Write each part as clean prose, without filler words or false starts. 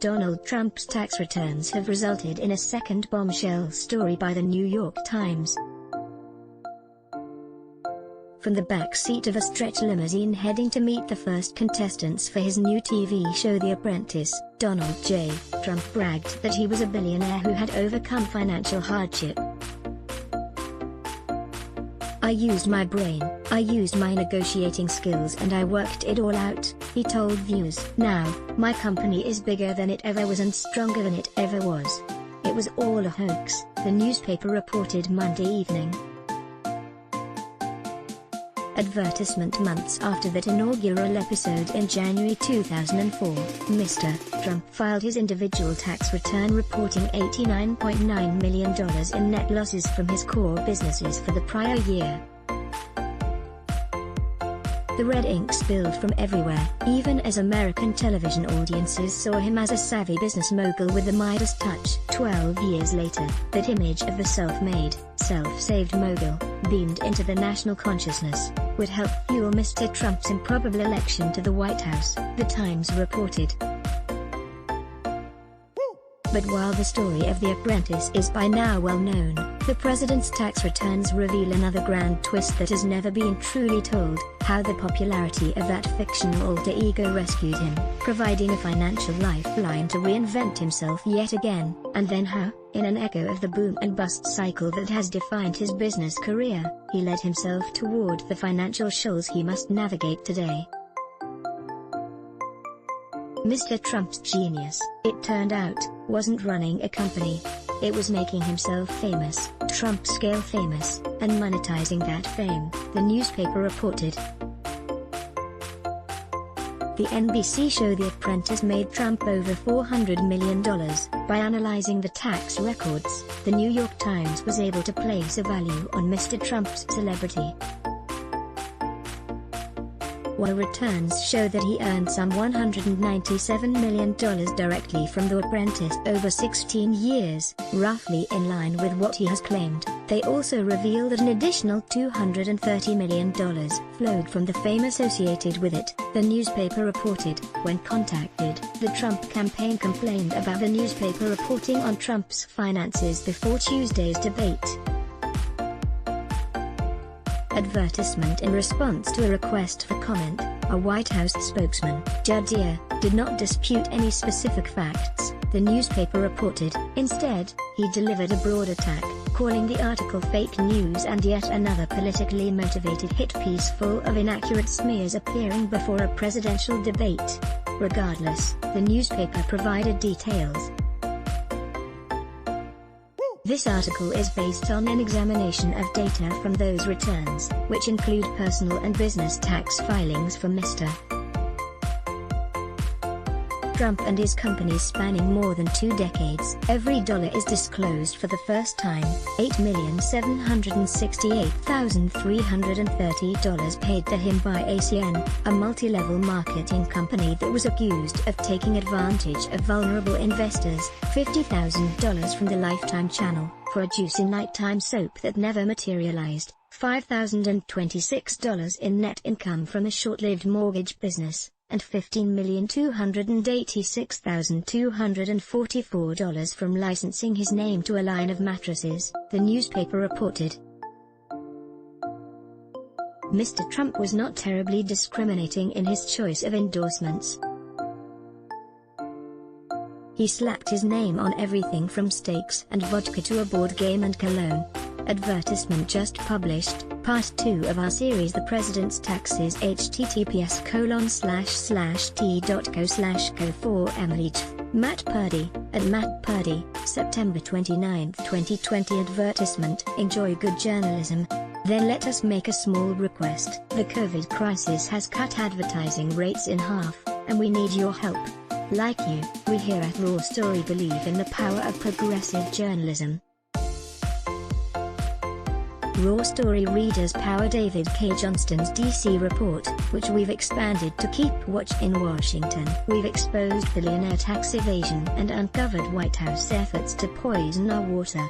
Donald Trump's tax returns have resulted in a second bombshell story by the New York Times. From the backseat of a stretch limousine heading to meet the first contestants for his new TV show The Apprentice, Donald J. Trump bragged that he was a billionaire who had overcome financial hardship. "I used my brain, I used my negotiating skills and I worked it all out," he told viewers. "Now, my company is bigger than it ever was and stronger than it ever was. It was all a hoax," the newspaper reported Monday evening. Advertisement months after that inaugural episode in January 2004, Mr. Trump filed his individual tax return reporting $89.9 million in net losses from his core businesses for the prior year. The red ink spilled from everywhere, even as American television audiences saw him as a savvy business mogul with the Midas touch. 12 years later, that image of the self-made, self-saved mogul, beamed into the national consciousness, would help fuel Mr. Trump's improbable election to the White House, the Times reported. But while the story of The Apprentice is by now well known, the president's tax returns reveal another grand twist that has never been truly told: how the popularity of that fictional alter ego rescued him, providing a financial lifeline to reinvent himself yet again, and then how, in an echo of the boom and bust cycle that has defined his business career, he led himself toward the financial shoals he must navigate today. Mr. Trump's genius, it turned out, wasn't running a company. It was making himself famous, Trump-scale famous, and monetizing that fame, the newspaper reported. The NBC show The Apprentice made Trump over $400 million. By analyzing the tax records, the New York Times was able to place a value on Mr. Trump's celebrity. While returns show that he earned some $197 million directly from The Apprentice over 16 years, roughly in line with what he has claimed, they also reveal that an additional $230 million flowed from the fame associated with it, the newspaper reported. When contacted, the Trump campaign complained about the newspaper reporting on Trump's finances before Tuesday's debate. Advertisement. In response to a request for comment, a White House spokesman, Judd Deere, did not dispute any specific facts, the newspaper reported. Instead, he delivered a broad attack, calling the article fake news and yet another politically motivated hit piece full of inaccurate smears appearing before a presidential debate. Regardless, the newspaper provided details. This article is based on an examination of data from those returns, which include personal and business tax filings for Mr. Trump and his companies spanning more than 2 decades. Every dollar is disclosed for the first time. $8,768,330 paid to him by ACN, a multi-level marketing company that was accused of taking advantage of vulnerable investors. $50,000 from the Lifetime channel, for a juicy nighttime soap that never materialized. $5,026 in net income from a short-lived mortgage business, and $15,286,244 from licensing his name to a line of mattresses, the newspaper reported. Mr. Trump was not terribly discriminating in his choice of endorsements. He slapped his name on everything from steaks and vodka to a board game and cologne. Advertisement just published, part 2 of our series The President's Taxes, https://t.co/go/go4emily Matt Purdy, at Matt Purdy, September 29, 2020. Advertisement. Enjoy good journalism? Then let us make a small request. The COVID crisis has cut advertising rates in half, and we need your help. Like you, we here at Raw Story believe in the power of progressive journalism. Raw Story readers power David K. Johnston's DC report, which we've expanded to keep watch in Washington. We've exposed billionaire tax evasion and uncovered White House efforts to poison our water.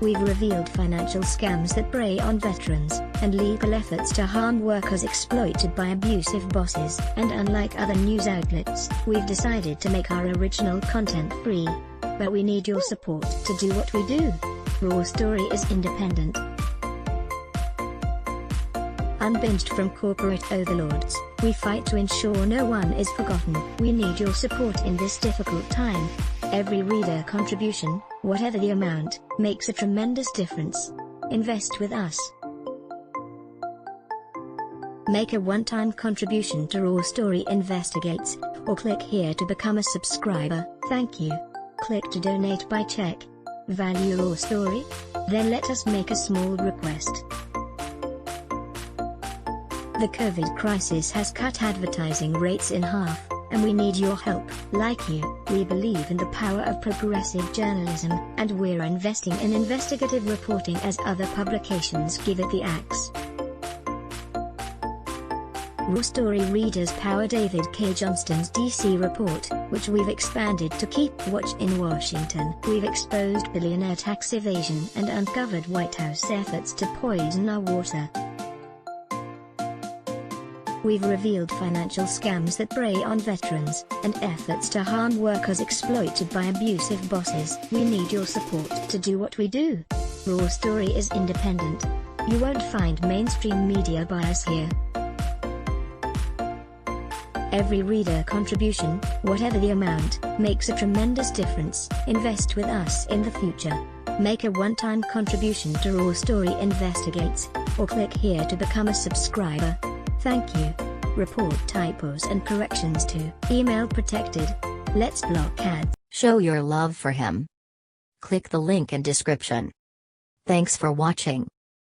We've revealed financial scams that prey on veterans, and legal efforts to harm workers exploited by abusive bosses. And unlike other news outlets, we've decided to make our original content free. But we need your support to do what we do. Raw Story is independent, unbinged from corporate overlords. We fight to ensure no one is forgotten. We need your support in this difficult time. Every reader contribution, whatever the amount, makes a tremendous difference. Invest with us. Make a one-time contribution to Raw Story Investigates, or click here to become a subscriber. Thank you. Click to donate by check. Value Raw Story? Then let us make a small request. The COVID crisis has cut advertising rates in half, and we need your help. Like you, we believe in the power of progressive journalism, and we're investing in investigative reporting as other publications give it the axe. Raw Story readers power David K. Johnston's DC report, which we've expanded to keep watch in Washington. We've exposed billionaire tax evasion and uncovered White House efforts to poison our water. We've revealed financial scams that prey on veterans, and efforts to harm workers exploited by abusive bosses. We need your support to do what we do. Raw Story is independent. You won't find mainstream media bias here. Every reader contribution, whatever the amount, makes a tremendous difference. Invest with us in the future. Make a one-time contribution to Raw Story Investigates, or click here to become a subscriber. Thank you. Report typos and corrections to email protected. Let's block ads. Show your love for him. Click the link in description. Thanks for watching.